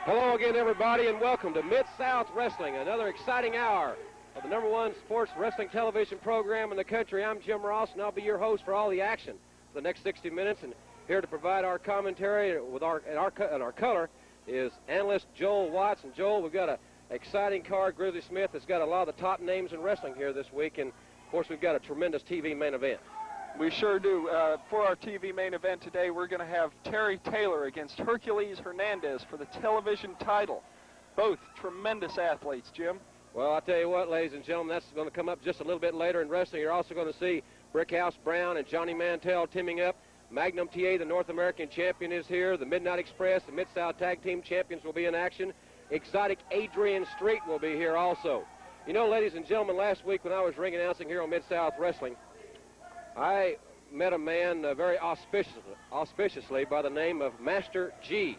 Hello again, everybody, and welcome to Mid-South Wrestling, another exciting hour of the #1 sports wrestling television program in the country. I'm Jim Ross, and I'll be your host for all the action for the next 60 minutes. And here to provide our commentary with our color is analyst Joel Watts. And Joel, we've got an exciting card. Grizzly Smith has got a lot of the top names in wrestling here this week, and of course we've got a tremendous TV main event. We sure do. For our TV main event today, we're going to have Terry Taylor against Hercules Hernandez for the television title. Both tremendous athletes, Jim. Well, I'll tell you what, ladies and gentlemen, that's going to come up just a little bit later in wrestling. You're also going to see Brickhouse Brown and Johnny Mantell teaming up. Magnum TA, the North American champion, is here. The Midnight Express, the Mid-South Tag Team champions, will be in action. Exotic Adrian Street will be here also. You know, ladies and gentlemen, last week when I was ring announcing here on Mid-South Wrestling, I met a man very auspiciously by the name of Master G.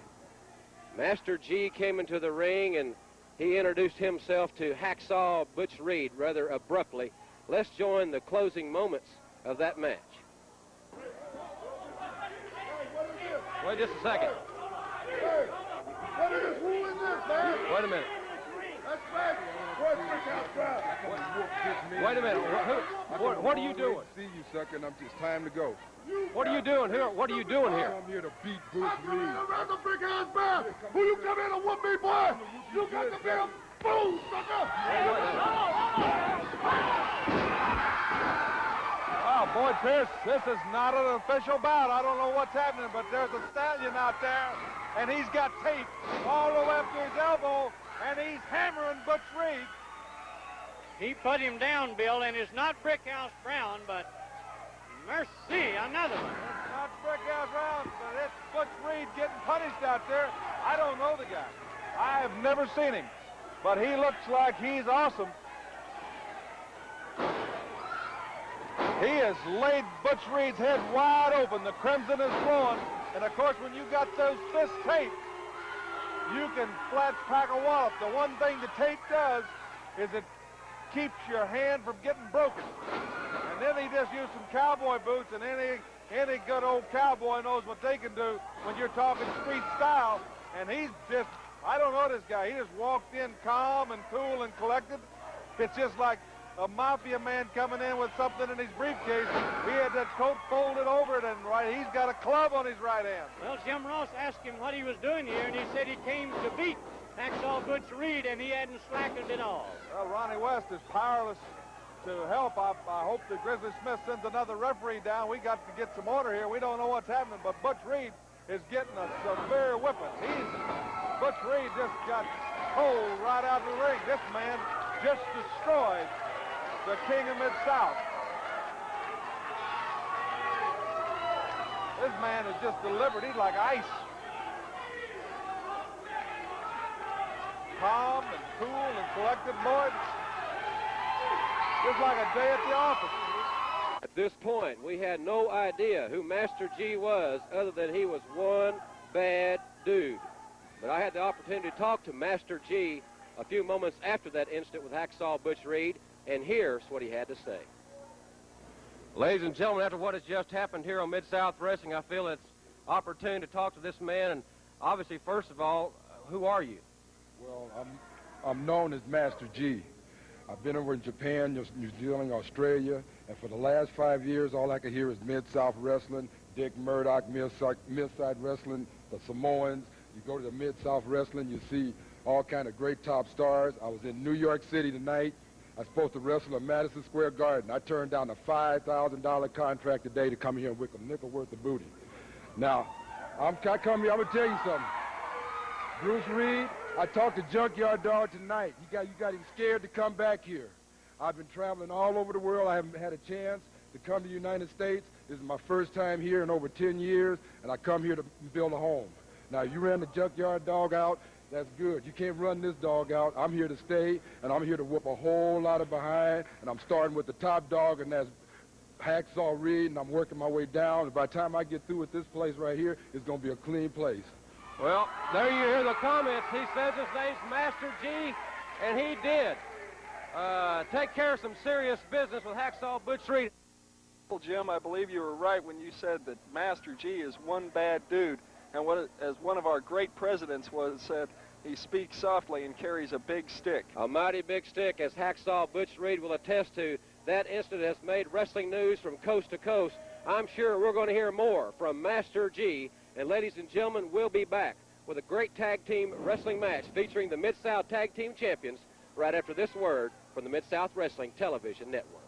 Master G came into the ring and he introduced himself to Hacksaw Butch Reed rather abruptly. Let's join the closing moments of that match. Wait just a second. Hey, what is this? Who is this, man? Wait a minute. That's Magnum. Where's Brickhouse Brown? Wait a minute. What are you doing? See you, sucker, and it's time to go. What are you doing here? What are you doing here? I'm here to beat Butch Reed. Around the Brickhouse Brown. Who you come in and whoop me, boy? You got to be a fool, sucker. Wow, boy, Pierce, this is not an official bout. I don't know what's happening, but there's a stallion out there, and he's got tape all the way up to his elbow, and he's hammering Butch Reed. He put him down, Bill, and it's not Brickhouse Brown, but mercy, another one. It's not Brickhouse Brown, but it's Butch Reed getting punished out there. I don't know the guy. I have never seen him, but he looks like he's awesome. He has laid Butch Reed's head wide open. The crimson is flowing, and of course, when you got those fist tape, you can flat pack a wallop. The one thing the tape does is it keeps your hand from getting broken. And then he just used some cowboy boots, and any good old cowboy knows what they can do when you're talking street style. And he's just, I don't know this guy. He just walked in calm and cool and collected. It's just like a mafia man coming in with something in his briefcase. He had that coat folded over it, and he's got a club on his right hand. Well, Jim Ross asked him what he was doing here, and he said he came to beat Hacksaw Butch Reed, and he hadn't slackened at all. Well, Ronnie West is powerless to help. I hope that Grizzly Smith sends another referee down. We got to get some order here. We don't know what's happening, but Butch Reed is getting a severe whipping. Butch Reed just got cold right out of the ring. This man just destroyed the King of Mid-South. This man is just deliberate. He's like ice. Calm and cool and collected, boy. Just like a day at the office. At this point, we had no idea who Master G was other than he was one bad dude. But I had the opportunity to talk to Master G a few moments after that incident with Hacksaw Butch Reed, and here's what he had to say. Ladies and gentlemen, after what has just happened here on Mid-South Wrestling, I feel it's opportune to talk to this man. And obviously, first of all, who are you? Well, I'm known as Master G. I've been over in Japan, New Zealand, Australia, and for the last 5 years, all I could hear is Mid-South Wrestling, Dick Murdoch, Mid-Side Wrestling, the Samoans. You go to the Mid-South Wrestling, you see all kind of great top stars. I was in New York City tonight. I was supposed to wrestle at Madison Square Garden. I turned down a $5,000 contract today to come here and wick a nickel worth of booty. Now, I come here, I'm going to tell you something. Bruce Reed, I talked to Junkyard Dog tonight. You got him scared to come back here. I've been traveling all over the world. I haven't had a chance to come to the United States. This is my first time here in over 10 years, and I come here to build a home. Now, you ran the Junkyard Dog out. That's good. You can't run this dog out. I'm here to stay, and I'm here to whoop a whole lot of behind, and I'm starting with the top dog, and that's Hacksaw Reed, and I'm working my way down. And by the time I get through with this place right here, it's going to be a clean place. Well, there you hear the comments. He says his name's Master G, and he did take care of some serious business with Hacksaw Butch Reed. Well, Jim, I believe you were right when you said that Master G is one bad dude. And as one of our great great presidents was that he speaks softly and carries a big stick. A mighty big stick, as Hacksaw Butch Reed will attest to. That incident has made wrestling news from coast to coast. I'm sure we're going to hear more from Master G. And ladies and gentlemen, we'll be back with a great tag team wrestling match featuring the Mid-South Tag Team Champions right after this word from the Mid-South Wrestling Television Network.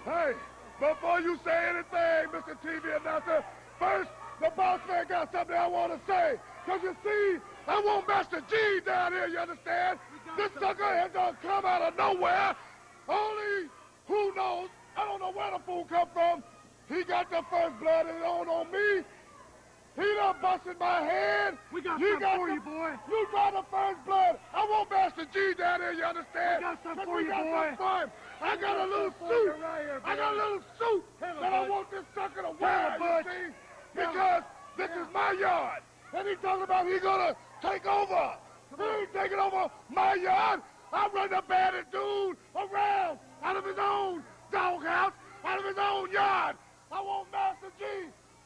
Hey, before you say anything, Mr. TV announcer, first, the boss man got something I want to say. Because you see, I want Master G down here, you understand? This sucker has gonna come out of nowhere. Only, who knows, I don't know where the fool come from. He got the first blood and on me. He done busted my head. We got something for you, boy. You got the first blood. I want Master G down here, you understand? We got something for you, boy. I got a little suit. I got a little suit that I want this sucker to wear, you see? Because this is my yard. And he talking about he gonna take over. He ain't taking over my yard. I'm running a bandit dude around out of his own doghouse, out of his own yard. I want Master G.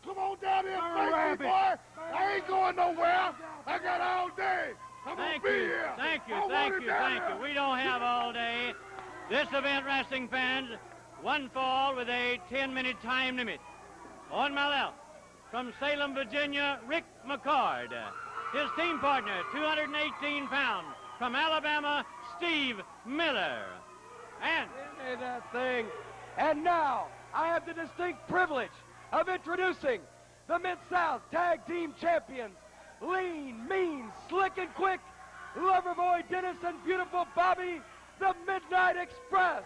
Come on down here and face me, boy. I ain't going nowhere. I got all day. I'm gonna be here. Thank you. We don't have all day. This event, wrestling fans, one fall with a 10-minute time limit. On my left, from Salem, Virginia, Rick McCord. His team partner, 218 pounds, from Alabama, Steve Miller. And Isn't that thing? And now, I have the distinct privilege of introducing the Mid-South Tag Team Champions, Lean, Mean, Slick and Quick, Loverboy Dennis and Beautiful Bobby, the Midnight Express.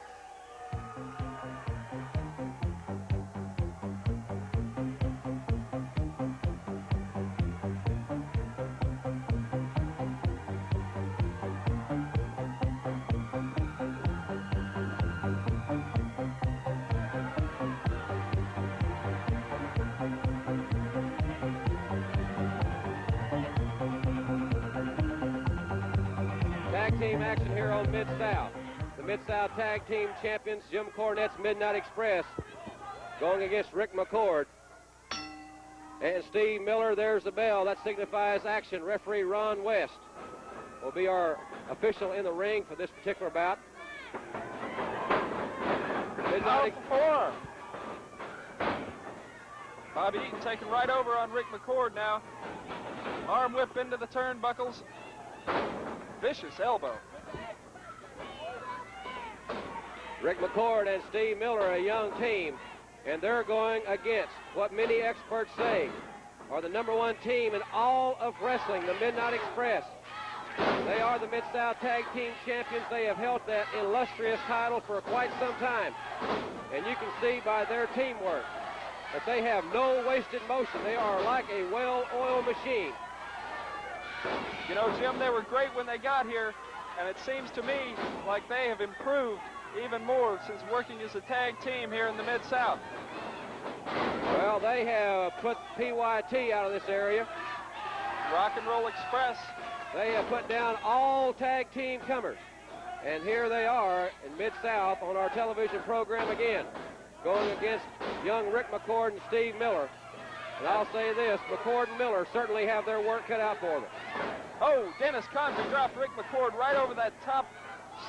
Tag team action here on Mid-South. The Mid-South Tag Team Champions, Jim Cornette's Midnight Express, going against Rick McCord. And Steve Miller, there's the bell. That signifies action. Referee Ron West will be our official in the ring for this particular bout. Out for 4. Bobby Eaton taking right over on Rick McCord now. Arm whip into the turnbuckles. Vicious elbow. Rick McCord and Steve Miller, a young team, and they're going against what many experts say are the #1 team in all of wrestling, the Midnight Express. They are the Mid-South Tag Team Champions. They have held that illustrious title for quite some time. And you can see by their teamwork that they have no wasted motion. They are like a well-oiled machine. You know, Jim, they were great when they got here, and it seems to me like they have improved even more since working as a tag team here in the Mid-South. Well, they have put PYT out of this area. Rock and Roll Express. They have put down all tag team comers. And here they are in Mid-South on our television program again, going against young Rick McCord and Steve Miller. And I'll say this, McCord and Miller certainly have their work cut out for them. Oh, Dennis Condrey dropped Rick McCord right over that top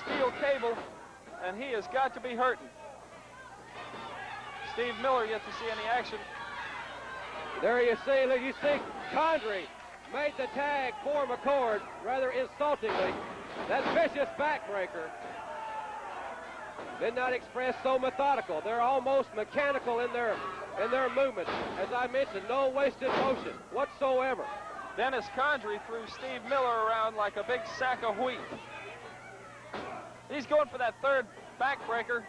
steel cable, and he has got to be hurting. Steve Miller yet to see any action. There you see Condrey made the tag for McCord rather insultingly. That vicious backbreaker. Midnight Express so methodical. They're almost mechanical in their movements. As I mentioned, no wasted motion whatsoever. Dennis Condrey threw Steve Miller around like a big sack of wheat. He's going for that third backbreaker.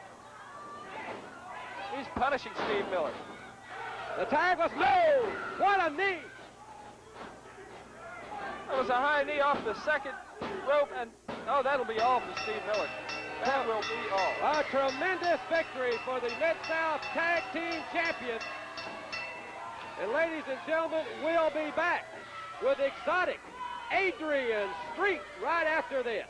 He's punishing Steve Miller. The tag was no. What a knee. That was a high knee off the second rope, and oh, that'll be all for Steve Miller. That will be all. A tremendous victory for the Mid-South Tag Team Champions. And ladies and gentlemen, we'll be back with exotic Adrian Street right after this.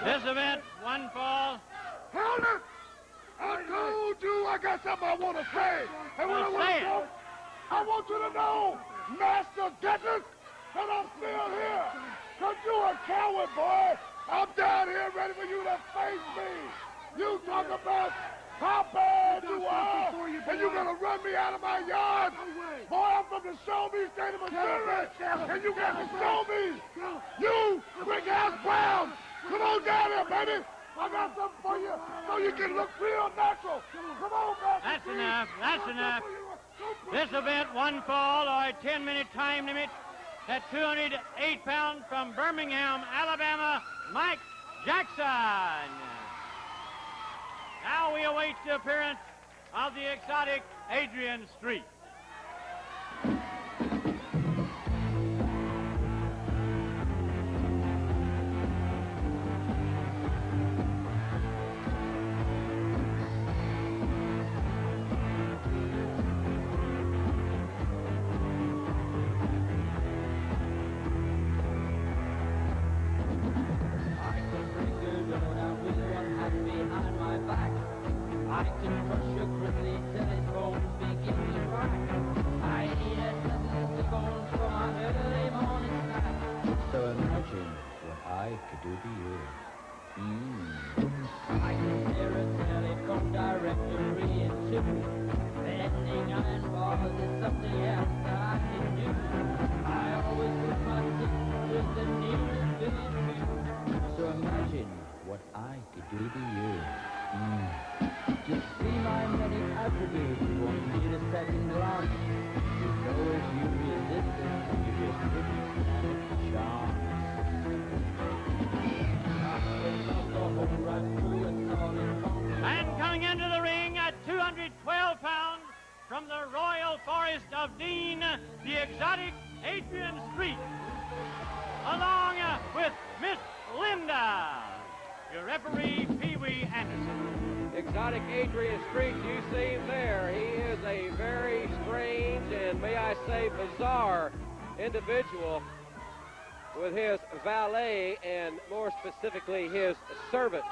This event, one fall. Hold it! I told you I got something I want to say. And what I want you to know, Master Getters, that I'm still here. Because you a coward, boy. I'm down here ready for you to face me. You talk about how bad you are, and you're going to run me out of my yard. Boy, I'm from the Show Me State of Missouri, and you got to show me. You, Brickhouse Brown, come on down here, baby. I got something for you so you can look real natural. Come on, Master. That's enough. That's enough. This event, one fall or a 10-minute time limit. At 208 pounds from Birmingham, Alabama, Mike Jackson. Now we await the appearance of the exotic Adrian Street. And coming into the ring at 212 pounds from the Royal Forest of Dean, the exotic Adrian Street, along with Miss Linda, your referee, Pee Wee Anderson. Exotic Adrian Street, you see him there. He is a very strange and, may I say, bizarre individual with his valet and, more specifically, his servant,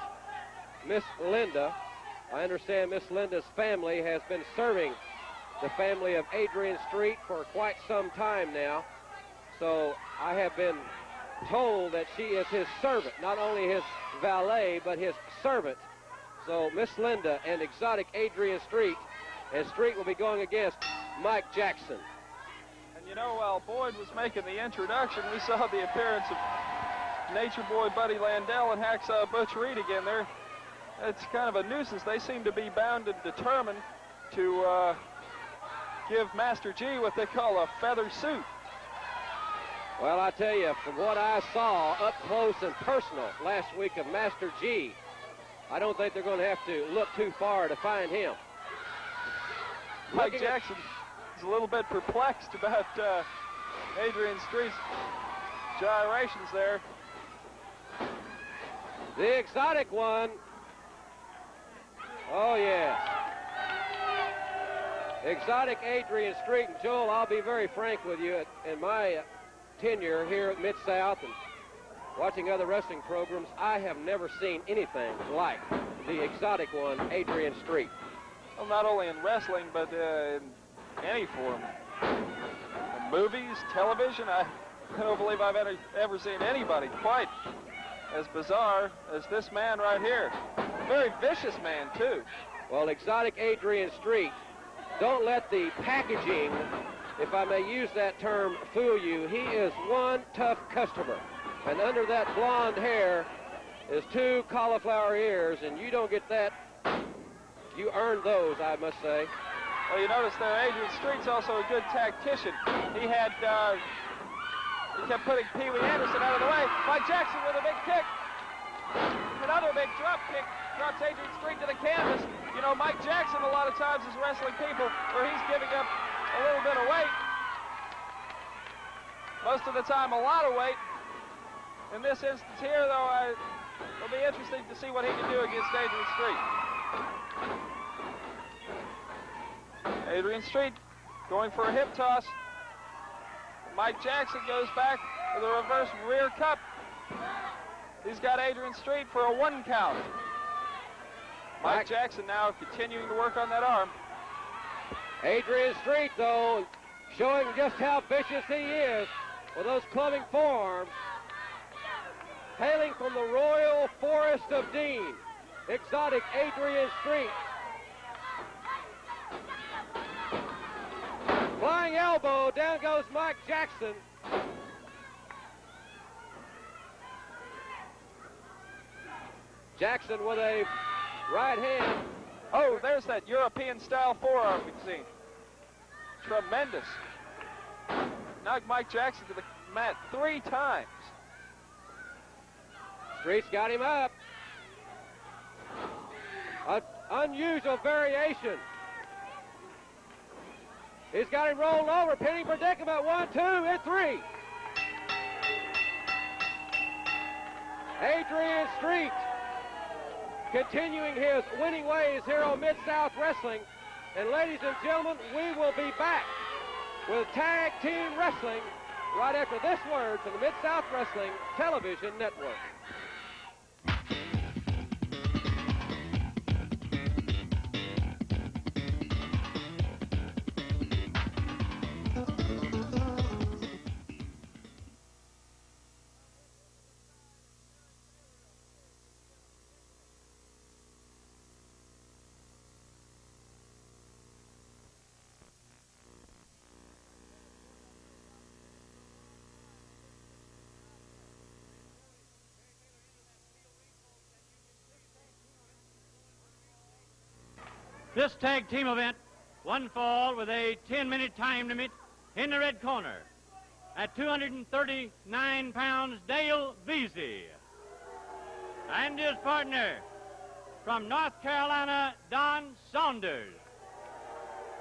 Miss Linda. I understand Miss Linda's family has been serving the family of Adrian Street for quite some time now. So I have been told that she is his servant, not only his valet, but his servant. So Miss Linda and exotic Adrian Street, and Street will be going against Mike Jackson. And you know, while Boyd was making the introduction, we saw the appearance of Nature Boy Buddy Landell and Hacksaw Butch Reed again there. It's kind of a nuisance. They seem to be bound and determined to give Master G what they call a feather suit. Well, I tell you, from what I saw up close and personal last week of Master G, I don't think they're going to have to look too far to find him. Mike Jackson is a little bit perplexed about Adrian Street's gyrations there. The exotic one. Oh, yes. Exotic Adrian Street. And Joel, I'll be very frank with you. In my tenure here at Mid-South and watching other wrestling programs, I have never seen anything like the exotic one, Adrian Street. Well, not only in wrestling, but in any form. In movies, television, I don't believe I've ever seen anybody quite as bizarre as this man right here. A very vicious man, too. Well, exotic Adrian Street, don't let the packaging, if I may use that term, fool you. He is one tough customer. And under that blonde hair is 2 cauliflower ears, and you don't get that. You earned those, I must say. Well, you notice there, Adrian Street's also a good tactician. He kept putting Pee Wee Anderson out of the way. Mike Jackson with a big kick. Another big drop kick. Drops Adrian Street to the canvas. You know, Mike Jackson a lot of times is wrestling people where he's giving up a little bit of weight. Most of the time, a lot of weight. In this instance here, though, it'll be interesting to see what he can do against Adrian Street. Adrian Street going for a hip toss. Mike Jackson goes back with a reverse rear cup. He's got Adrian Street for a 1 count. Mike Jackson now continuing to work on that arm. Adrian Street, though, showing just how vicious he is with those clubbing forearms. Hailing from the Royal Forest of Dean, exotic Adrian Street. Flying elbow, down goes Mike Jackson. Jackson with a right hand. Oh, there's that European-style forearm we've seen. Tremendous. Knocked Mike Jackson to the mat 3 times. Street's got him up. An unusual variation. He's got him rolled over, pinning predicament. 1, 2, and 3. Adrian Street continuing his winning ways here on Mid-South Wrestling. And ladies and gentlemen, we will be back with Tag Team Wrestling right after this word from the Mid-South Wrestling Television Network. This tag team event, 1 fall with a 10-minute time limit in the red corner. At 239 pounds, Dale Veasey. And his partner from North Carolina, Don Saunders.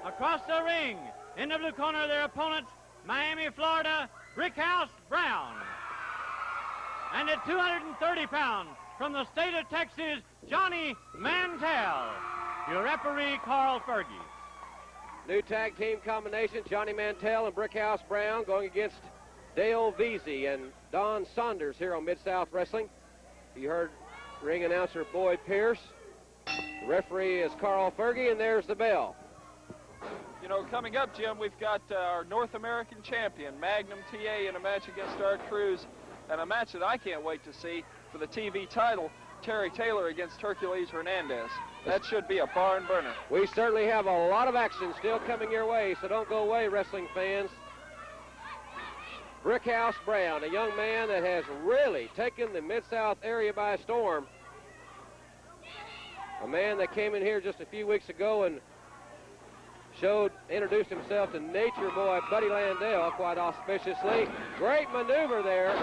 Across the ring, in the blue corner, their opponents, Miami, Florida, Brickhouse Brown. And at 230 pounds, from the state of Texas, Johnny Mantell. Your referee, Carl Fergie. New tag team combination, Johnny Mantell and Brickhouse Brown going against Dale Veasey and Don Saunders here on Mid-South Wrestling. You heard ring announcer Boyd Pierce. The referee is Carl Fergie, and there's the bell. You know, coming up, Jim, we've got our North American champion, Magnum TA, in a match against Art Cruz, and a match that I can't wait to see for the TV title, Terry Taylor against Hercules Hernandez. That should be a barn burner. We certainly have a lot of action still coming your way, so don't go away, wrestling fans. Brickhouse Brown, a young man that has really taken the Mid-South area by storm. A man that came in here just a few weeks ago and introduced himself to Nature Boy Buddy Landell quite auspiciously. Great maneuver there,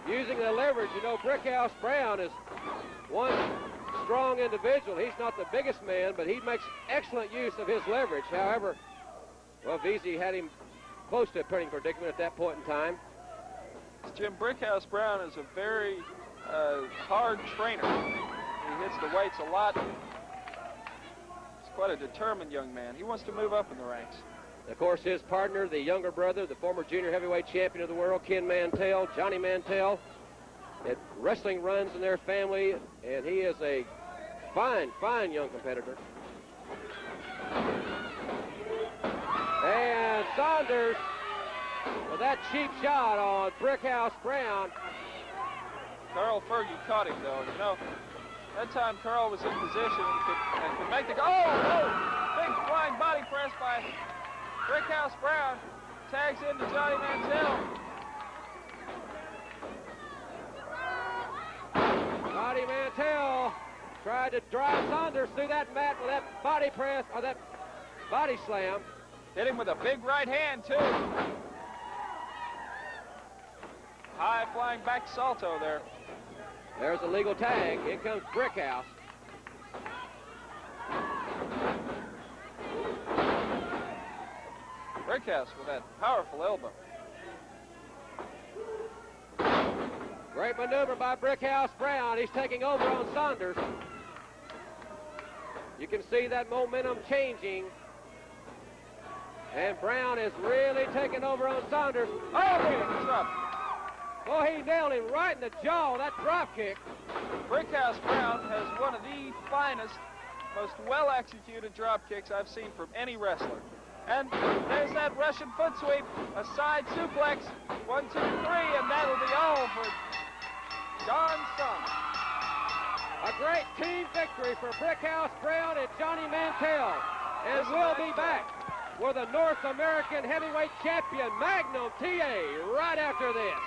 using the leverage. You know, Brickhouse Brown is one strong individual. He's not the biggest man, but he makes excellent use of his leverage. However, well, Veasey had him close to a pinning predicament at that point in time. Jim, Brickhouse Brown is a very hard trainer. He hits the weights a lot. He's quite a determined young man. He wants to move up in the ranks. Of course, his partner, the younger brother, the former junior heavyweight champion of the world, Ken Mantell, Johnny Mantell. Wrestling runs in their family, and he is a fine, fine young competitor. And Saunders with that cheap shot on Brickhouse Brown. Carl Fergie caught him, though. You know, That time Carl was in position and could make the go. Oh! Big flying body press by Brickhouse Brown. Tags into Johnny Mantell. Johnny Mantell tried to drive Saunders through that mat with that body press, or that body slam. Hit him with a big right hand, too. High flying back salto there. There's a legal tag. In comes Brickhouse. Brickhouse with that powerful elbow. Great maneuver by Brickhouse Brown. He's taking over on Saunders. You can see that momentum changing. And Brown is really taking over on Saunders. Oh, big drop. Oh, he nailed him right in the jaw, that drop kick. Brickhouse Brown has one of the finest, most well-executed drop kicks I've seen from any wrestler. And there's that Russian foot sweep, a side suplex, 1, 2, 3, and that'll be all for John Saunders. A great team victory for Brickhouse Brown and Johnny Mantell. And we'll be back with the North American Heavyweight Champion, Magnum TA, right after this.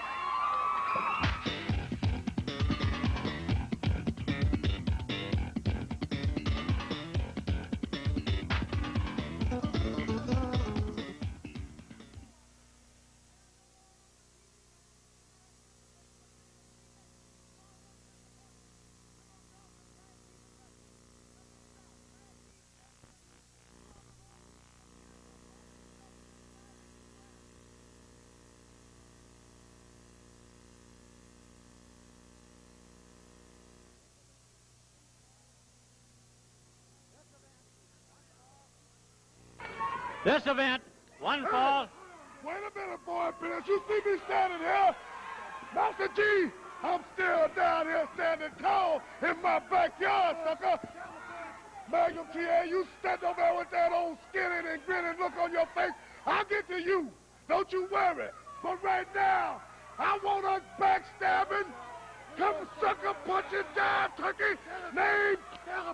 This event, one fall. Wait a minute, boy, Billis. You see me standing here? Master G, I'm still down here standing tall in my backyard, sucker. Magnum TA, you stand over there with that old skinny and grinning look on your face. I'll get to you. Don't you worry. But right now, I want us backstabbing, come sucker punching down turkey named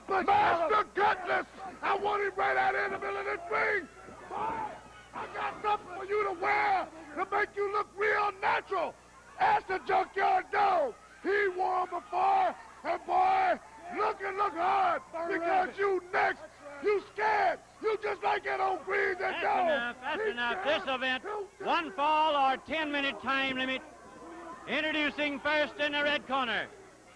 Master Gutless. I want him right out in the middle of this ring. Boy, I got something for you to wear to make you look real natural. Ask the junkyard dog. He wore 'em before, and boy, look hard, because you next. You scared. You just like that old greens and That's dog. enough, that's enough. This event, one fall or 10-minute time limit. Introducing first in the red corner,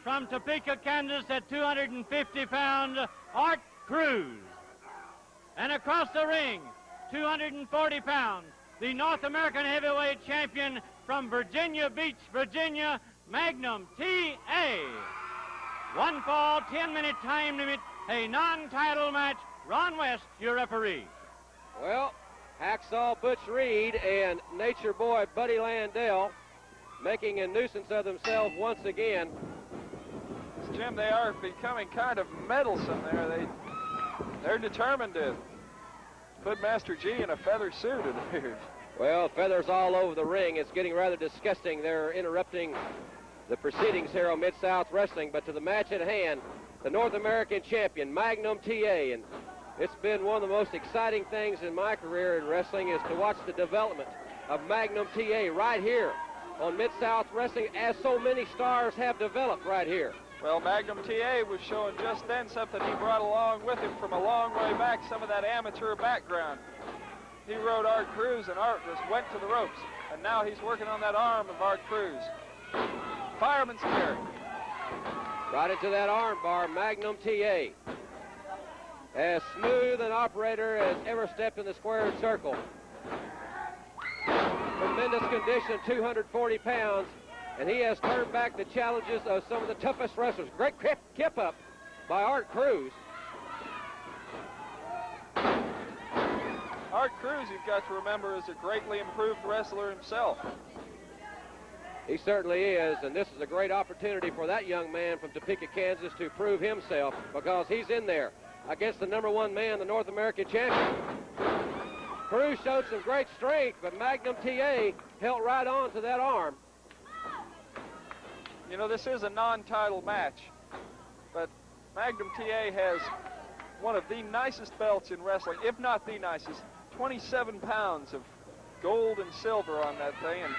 from Topeka, Kansas at 250 pounds, Art Cruz. And across the ring, 240 pounds, the North American Heavyweight Champion from Virginia Beach, Virginia, Magnum TA. One fall, 10-minute time limit, a non-title match. Ron West, your referee. Well, Hacksaw Butch Reed and Nature Boy Buddy Landell making a nuisance of themselves once again. Jim, they are becoming kind of meddlesome there. They're determined to put Master G in a feather suit, it appears. Well, feathers all over the ring. It's getting rather disgusting. They're interrupting the proceedings here on Mid-South Wrestling, but to the match at hand, the North American champion, Magnum TA, and it's been one of the most exciting things in my career in wrestling is to watch the development of Magnum TA right here on Mid-South Wrestling, as so many stars have developed right here. Well, Magnum TA was showing just then something he brought along with him from a long way back, some of that amateur background. He rode Art Cruz, and Art just went to the ropes, and now he's working on that arm of Art Cruz. Fireman's carry. Right into that arm bar, Magnum TA. As smooth an operator as ever stepped in the squared circle. Tremendous condition, 240 pounds, and he has turned back the challenges of some of the toughest wrestlers. Great kip up by Art Cruz. Art Cruz, you've got to remember, is a greatly improved wrestler himself. He certainly is, and this is a great opportunity for that young man from Topeka, Kansas to prove himself, because he's in there against the #1 man, the North American champion. Cruz showed some great strength, but Magnum TA held right on to that arm. You know, this is a non-title match, but Magnum TA has one of the nicest belts in wrestling, if not the nicest. 27 pounds of gold and silver on that thing, and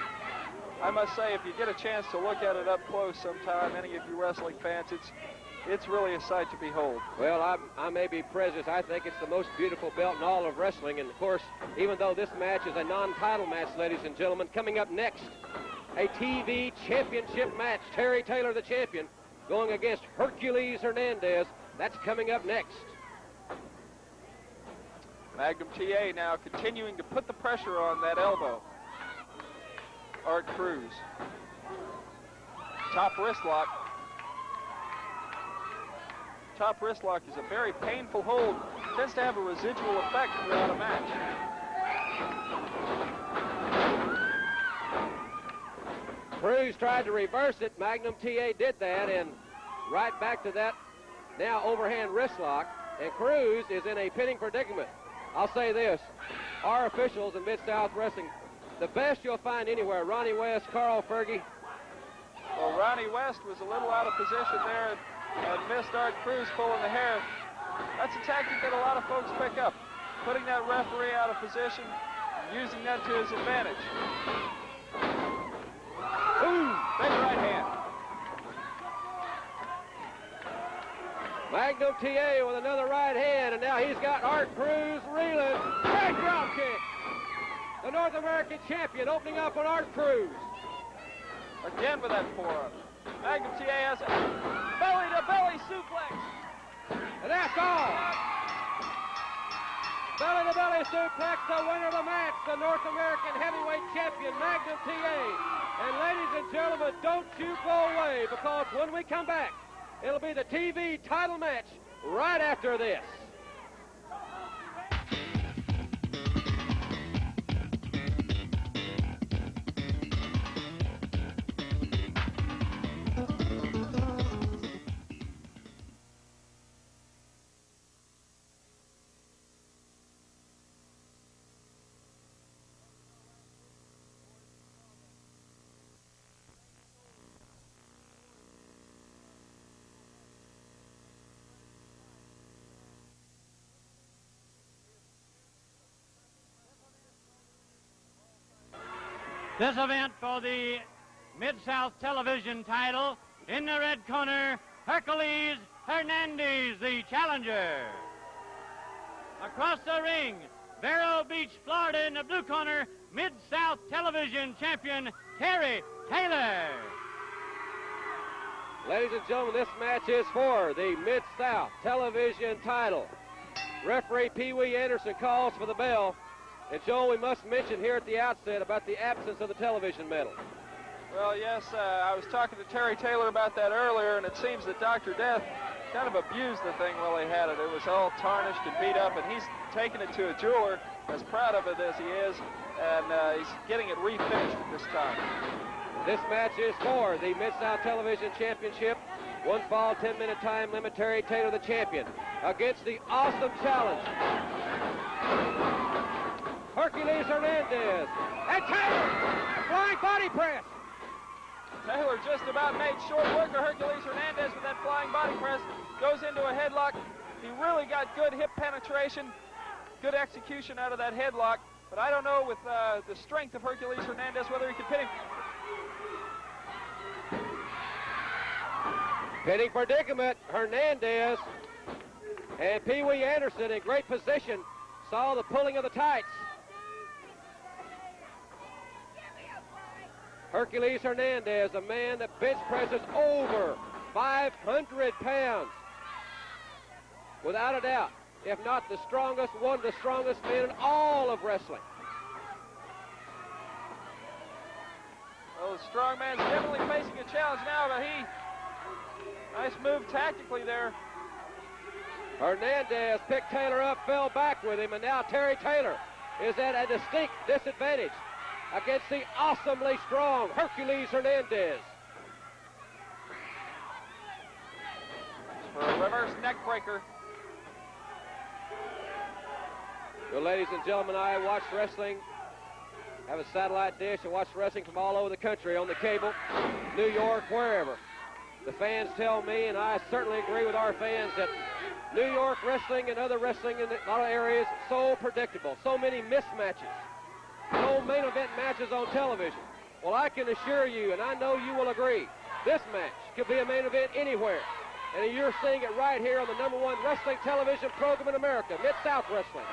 I must say, if you get a chance to look at it up close sometime, any of you wrestling fans, it's really a sight to behold. Well, I may be prejudiced. I think it's the most beautiful belt in all of wrestling. And, of course, even though this match is a non-title match, ladies and gentlemen, coming up next, a TV championship match. Terry Taylor, the champion, going against Hercules Hernandez. That's coming up next. Magnum TA now continuing to put the pressure on that elbow. Art Cruz. Top wrist lock. Top wrist lock is a very painful hold. Tends to have a residual effect throughout a match. Cruz tried to reverse it. Magnum TA did that, and right back to that now overhand wrist lock. And Cruz is in a pinning predicament. I'll say this, our officials in Mid-South Wrestling, the best you'll find anywhere, Ronnie West, Carl Fergie. Well, Ronnie West was a little out of position there and missed Art Cruz pulling the hair. That's a tactic that a lot of folks pick up, putting that referee out of position, using that to his advantage. Ooh, big right hand. Magnum TA with another right hand, and now he's got Art Cruz reeling. Great drop kick. The North American champion opening up on Art Cruz. Again with that forearm. Magnum TA has a belly-to-belly suplex. And that's all. Belly-to-belly suplex, the winner of the match, the North American heavyweight champion, Magnum TA. And ladies and gentlemen, don't you go away, because when we come back, it'll be the TV title match right after this. This event for the Mid-South Television title, in the red corner, Hercules Hernandez, the challenger. Across the ring, Vero Beach, Florida, in the blue corner, Mid-South Television champion, Terry Taylor. Ladies and gentlemen, this match is for the Mid-South Television title. Referee Pee Wee Anderson calls for the bell. And, Joe, we must mention here at the outset about the absence of the television medal. Well, yes, I was talking to Terry Taylor about that earlier, and it seems that Dr. Death kind of abused the thing while he had it. It was all tarnished and beat up, and he's taken it to a jeweler, as proud of it as he is, and he's getting it refinished at this time. This match is for the Mid-South Television Championship. One fall, 10-minute time limit. Terry Taylor, the champion, against the awesome challenge, Hercules Hernandez. And Taylor, flying body press. Taylor just about made short work of Hercules Hernandez with that flying body press. Goes into a headlock. He really got good hip penetration, good execution out of that headlock. But I don't know with the strength of Hercules Hernandez whether he can pin him. Pinning predicament, Hernandez. And Pee Wee Anderson in great position. Saw the pulling of the tights. Hercules Hernandez, a man that bench presses over 500 pounds. Without a doubt, if not the strongest, one of the strongest men in all of wrestling. Well, the strong man's definitely facing a challenge now, but nice move tactically there. Hernandez picked Taylor up, fell back with him, and now Terry Taylor is at a distinct disadvantage against the awesomely strong Hercules Hernandez. For a reverse neck breaker. Well, ladies and gentlemen, I watch wrestling, have a satellite dish, and watch wrestling from all over the country on the cable, New York, wherever. The fans tell me, and I certainly agree with our fans, that New York wrestling and other wrestling in a lot of areas is so predictable, so many mismatches, no main event matches on television. Well, I can assure you, and I know you will agree, this match could be a main event anywhere. And you're seeing it right here on the #1 wrestling television program in America, Mid-South Wrestling.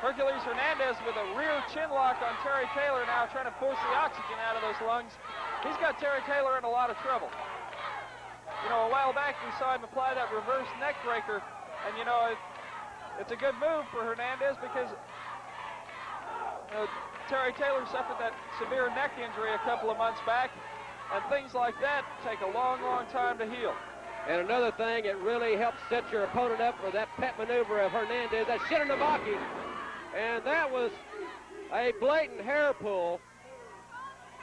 Hercules Hernandez with a rear chin lock on Terry Taylor now, trying to force the oxygen out of those lungs. He's got Terry Taylor in a lot of trouble. You know, a while back we saw him apply that reverse neck breaker, and you know, it's a good move for Hernandez because you know, Terry Taylor suffered that severe neck injury a couple of months back, and things like that take a long, long time to heal. And another thing, it really helps set your opponent up for that pet maneuver of Hernandez, that Shinonamaki. And that was a blatant hair pull.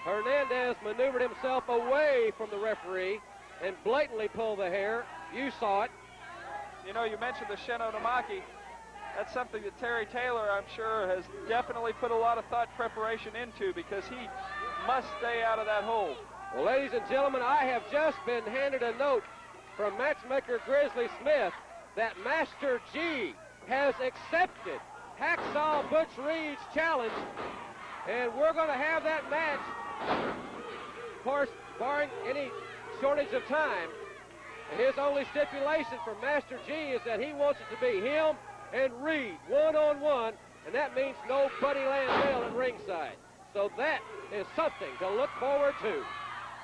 Hernandez maneuvered himself away from the referee and blatantly pulled the hair. You saw it. You know, you mentioned the Shinonamaki. That's something that Terry Taylor, I'm sure, has definitely put a lot of thought preparation into because he must stay out of that hole. Well, ladies and gentlemen, I have just been handed a note from matchmaker Grizzly Smith that Master G has accepted Hacksaw Butch Reed's challenge, and we're going to have that match, of course, barring any shortage of time. And his only stipulation for Master G is that he wants it to be him and Reed, one-on-one, and that means no Buddy Landell at ringside. So that is something to look forward to.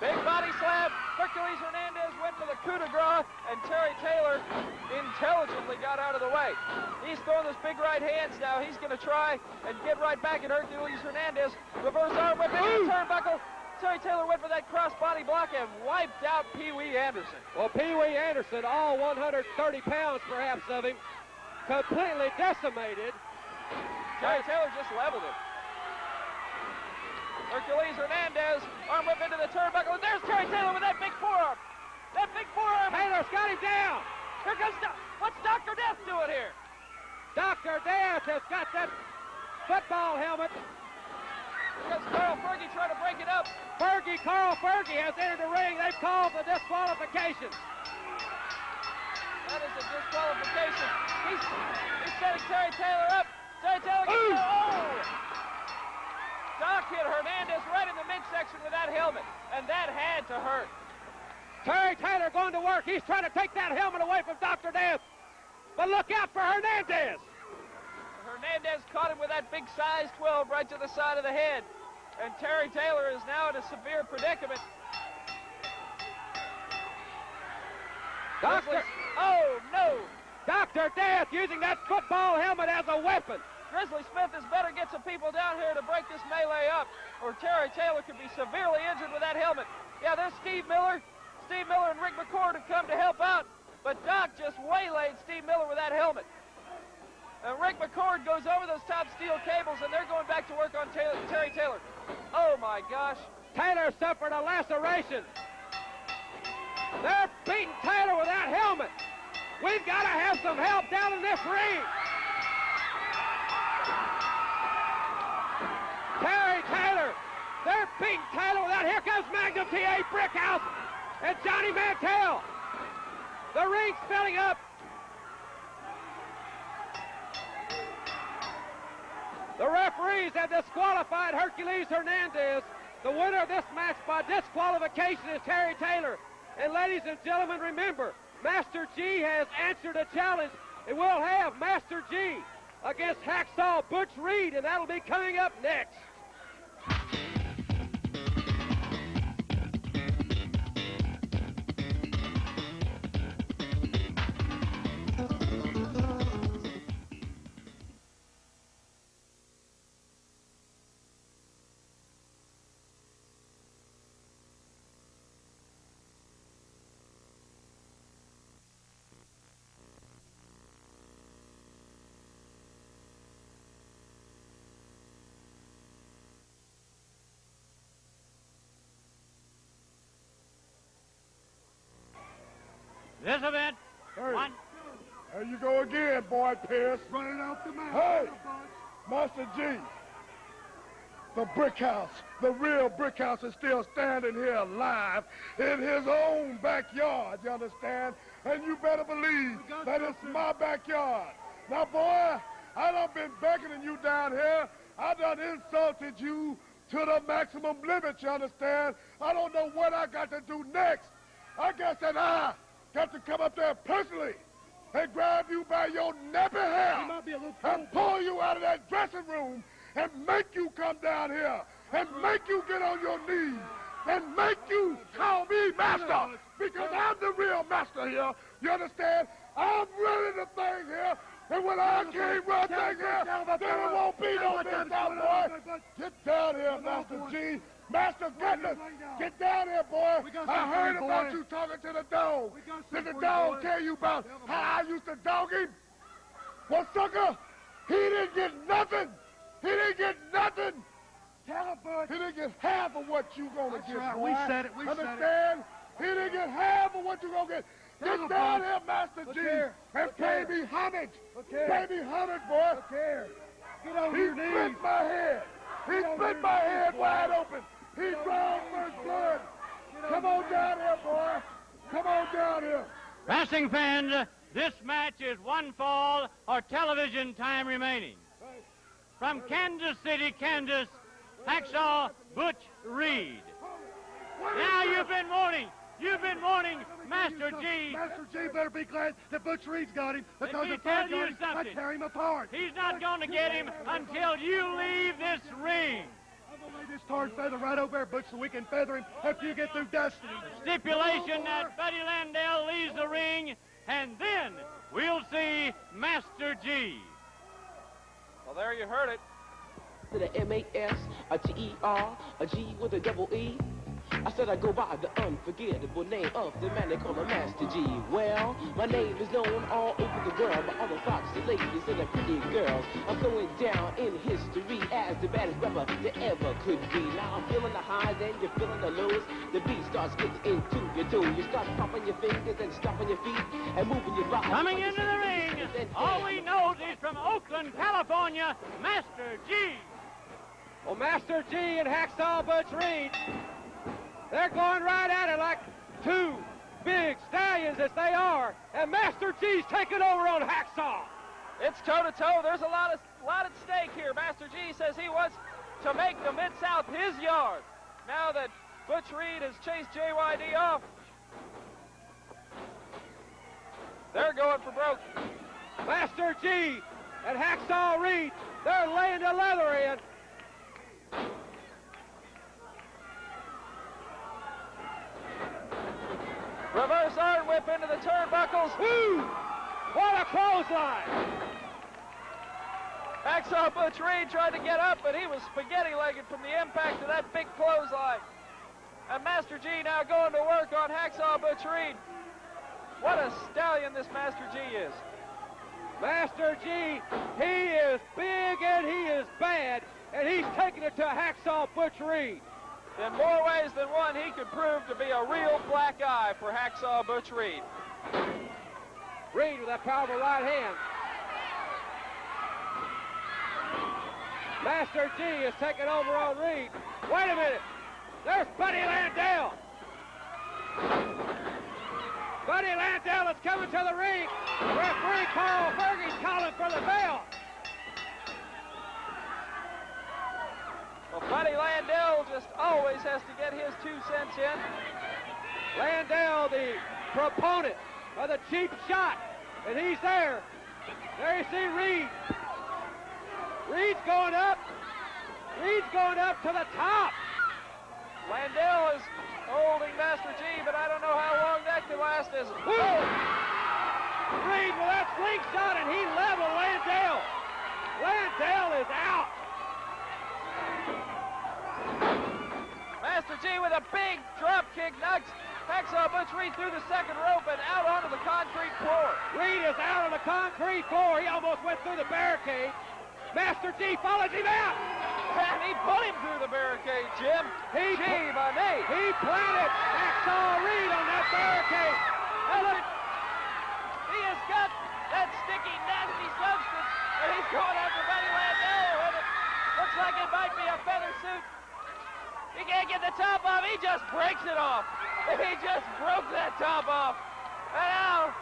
Big body slam. Hercules Hernandez went for the coup de grace, and Terry Taylor intelligently got out of the way. He's throwing those big right hands now. He's going to try and get right back at Hercules Hernandez. Reverse arm whip into the turnbuckle. Terry Taylor went for that cross body block and wiped out Pee Wee Anderson. Well, Pee Wee Anderson, all 130 pounds perhaps of him, completely decimated. Terry Taylor just leveled him. Hercules Hernandez, arm whip into the turnbuckle, and there's Terry Taylor with that big forearm. That big forearm. Taylor's got him down. Here comes, what's Dr. Death doing here? Dr. Death has got that football helmet. Here comes Carl Fergie trying to break it up. Carl Fergie has entered the ring. They've called the disqualification. That is a disqualification. He's setting Terry Taylor up. Terry Taylor gets Doc hit Hernandez right in the midsection with that helmet, and that had to hurt. Terry Taylor going to work. He's trying to take that helmet away from Dr. Death. But look out for Hernandez. Hernandez caught him with that big size 12 right to the side of the head. And Terry Taylor is now in a severe predicament. Oh, no. Dr. Death using that football helmet as a weapon. Grizzly Smith has better get some people down here to break this melee up, or Terry Taylor could be severely injured with that helmet. Yeah, there's Steve Miller. Steve Miller and Rick McCord have come to help out, but Doc just waylaid Steve Miller with that helmet. And Rick McCord goes over those top steel cables, and they're going back to work on Terry Taylor. Oh, my gosh. Taylor suffered a laceration. They're beating Taylor with that helmet. We've got to have some help down in this ring. Terry Taylor, they're beating Taylor with that. Here comes Magnum TA, Brickhouse, and Johnny Mantell. The ring's filling up. The referees have disqualified Hercules Hernandez. The winner of this match by disqualification is Terry Taylor. And ladies and gentlemen, remember, Master G has answered a challenge, and we'll have Master G against Hacksaw Butch Reed, and that'll be coming up next. This event, Hey. one. There you go again, boy, Pierce. Running out the mouth. Hey, Master G. the Brickhouse, the real Brickhouse, is still standing here alive in his own backyard, you understand? And you better believe that it's my backyard. Now, boy, I done been beckoning you down here. I done insulted you to the maximum limit, you understand? I don't know what I got to do next. I guess that I got to come up there personally and grab you by your nappy hair and pull you out of that dressing room and make you come down here and make you get on your knees and make you call me master, because I'm the real master here. You understand? I'm running the thing here, and when I can't run things here, then it won't be no Mid South, boy. Get down here, Master G. Master Goodness, get down here, boy. I heard about you talking to the dog. Did the dog tell you about how I used to dog him? Well, sucker, he didn't get nothing. He didn't get nothing. Tell him, Bud. He didn't get half of what you gonna get, right. Boy. We said it. We Understand? said it. He didn't get half of what you gonna get. Get down here, Master G, and pay me homage. Pay me homage, boy. Get on He your knees. split my head. He split my head wide open. He drawn first blood. Come on down here, boy. Come on down here. Wrestling fans, this match is one fall or television time remaining. From Kansas City, Kansas, Hacksaw Butch Reed. Now you've been warning Master G. Master G better be glad that Butch Reed's got him, because Let me if I tell you got him, I'd something. tear him apart. He's not going to get him until you leave this ring. I'm going to lay this tarred feather right over there, Butch, so we can feather him after you get through dusting him. Stipulation that Buddy Landell leaves the ring, and then we'll see Master G. Well, there you heard it. To the M-A-S, a T-E-R, a G with a double E. I said I go by the unforgettable name of the man they call a Master G. Well, my name is known all over the world by all the foxy ladies and the pretty girls. I'm going down in history as the baddest rapper that ever could be. Now I'm feeling the highs and you're feeling the lows. The beat starts getting into your toe. You start popping your fingers and stomping your feet and moving your body. Coming into the ring, all we know is from Oakland, California, Master G. Well, Master G and Hacksaw Butch Reed, they're going right at it like two big stallions as they are, and Master G's taking over on Hacksaw. It's toe-to-toe. There's a lot at stake here. Master G says he wants to make the Mid-South his yard. Now that Butch Reed has chased JYD off, they're going for broke. Master G and Hacksaw Reed, they're laying the leather in. Reverse arm whip into the turnbuckles. Woo! What a clothesline! Hacksaw Butch Reed tried to get up, but he was spaghetti-legged from the impact of that big clothesline. And Master G now going to work on Hacksaw Butch Reed. What a stallion this Master G is. Master G, he is big and he is bad, and he's taking it to Hacksaw Butch Reed. In more ways than one, he could prove to be a real black eye for Hacksaw Butch Reed. Reed with that powerful right hand. Master G is taking over on Reed. Wait a minute. There's Buddy Landell. Buddy Landell is coming to the ring. Referee Carl Fergie's calling for the bell. Well, Buddy Landell just always has to get his 2 cents in. Landell, the proponent of the cheap shot, and he's there. There you see Reed. Reed's going up. Reed's going up to the top. Landell is holding Master G, but I don't know how long that can last. Reed with that slingshot, and he leveled Landell. Landell is out. Master G with a big drop kick knocks Hacksaw Butch Reed through the second rope and out onto the concrete floor. Reed is out on the concrete floor. He almost went through the barricade. Master G follows him out. And he put him through the barricade, Jim. He planted Hacksaw Reed on that barricade. And look, he has got that sticky, nasty substance, and he's going after Buddy Landell. And it looks looks like it might be a feather suit. He can't get the top off. He just breaks it off. He just broke that top off. And now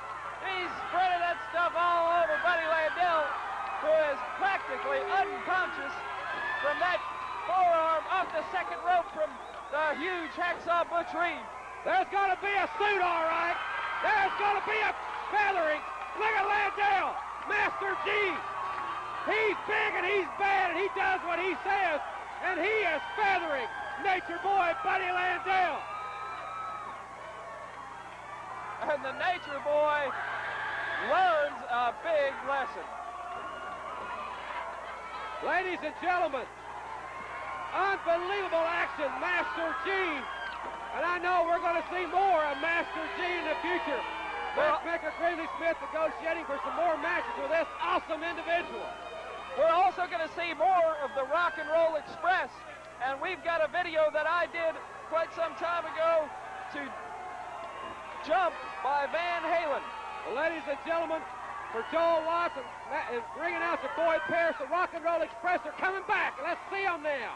he's spreading that stuff all over Buddy Landell, who is practically unconscious from that forearm off the second rope from the huge hacksaw Butch Reed. There's going to be a suit, all right. There's going to be a feathering. Look at Landell, Master G. He's big and he's bad and he does what he says, and he is feathering Nature Boy Buddy Landell. And the Nature Boy learns a big lesson. Ladies and gentlemen, unbelievable action, Master G. And I know we're going to see more of Master G in the future. Matchmaker Grizzly Smith negotiating for some more matches with this awesome individual. We're also going to see more of the Rock and Roll Express. And we've got a video that I did quite some time ago to Jump by Van Halen. Well, ladies and gentlemen, for Joel Watson and ring announcer Boyd Pierce, the Rock and Roll Express are coming back. Let's see them now.